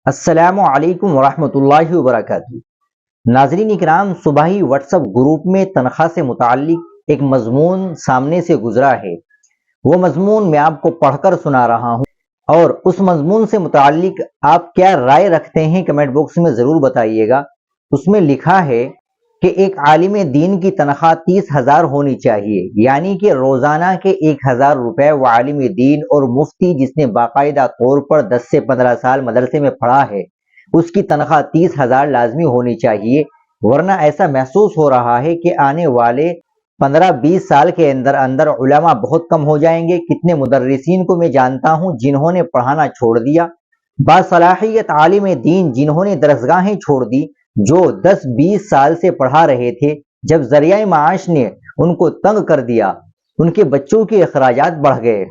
السلام علیکم ورحمۃ اللہ وبرکاتہ۔ ناظرین اکرام، صبح ہی واٹس ایپ گروپ میں تنخواہ سے متعلق ایک مضمون سامنے سے گزرا ہے۔ وہ مضمون میں آپ کو پڑھ کر سنا رہا ہوں، اور اس مضمون سے متعلق آپ کیا رائے رکھتے ہیں کمنٹ باکس میں ضرور بتائیے گا۔ اس میں لکھا ہے کہ ایک عالم دین کی تنخواہ 30,000 ہونی چاہیے، یعنی کہ روزانہ کے 1,000 روپے وہ عالم دین اور مفتی جس نے باقاعدہ طور پر 10 سے 15 سال مدرسے میں پڑھا ہے، اس کی تنخواہ 30,000 لازمی ہونی چاہیے، ورنہ ایسا محسوس ہو رہا ہے کہ آنے والے 15-20 سال کے اندر علماء بہت کم ہو جائیں گے۔ کتنے مدرسین کو میں جانتا ہوں جنہوں نے پڑھانا چھوڑ دیا، باصلاحیت عالم دین جنہوں نے درسگاہیں چھوڑ دی، جو 10-20 سال سے پڑھا رہے تھے۔ جب ذریعہ معاش نے ان کو تنگ کر دیا، ان کے بچوں کے اخراجات بڑھ گئے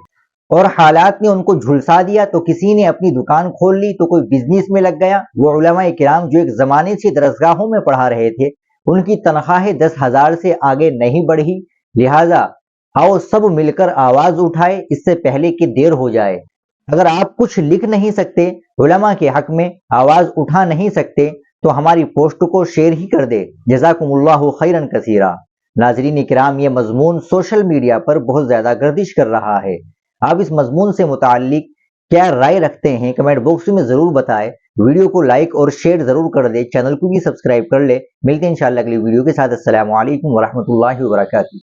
اور حالات نے ان کو جھلسا دیا، تو کسی نے اپنی دکان کھول لی، تو کوئی بزنس میں لگ گیا۔ وہ علماء کرام جو ایک زمانے سے درسگاہوں میں پڑھا رہے تھے، ان کی تنخواہیں 10,000 سے آگے نہیں بڑھی۔ لہٰذا آؤ سب مل کر آواز اٹھائے اس سے پہلے کہ دیر ہو جائے۔ اگر آپ کچھ لکھ نہیں سکتے، علماء کے حق میں آواز اٹھا نہیں سکتے، تو ہماری پوسٹ کو شیئر ہی کر دے۔ جزاکم اللہ خیرا کثیرا۔ ناظرین کرام، یہ مضمون سوشل میڈیا پر بہت زیادہ گردش کر رہا ہے۔ آپ اس مضمون سے متعلق کیا رائے رکھتے ہیں کمنٹ باکس میں ضرور بتائیں۔ ویڈیو کو لائک اور شیئر ضرور کر دیں، چینل کو بھی سبسکرائب کر لیں۔ ملتے ہیں انشاءاللہ اگلی ویڈیو کے ساتھ۔ السلام علیکم ورحمۃ اللہ وبرکاتہ۔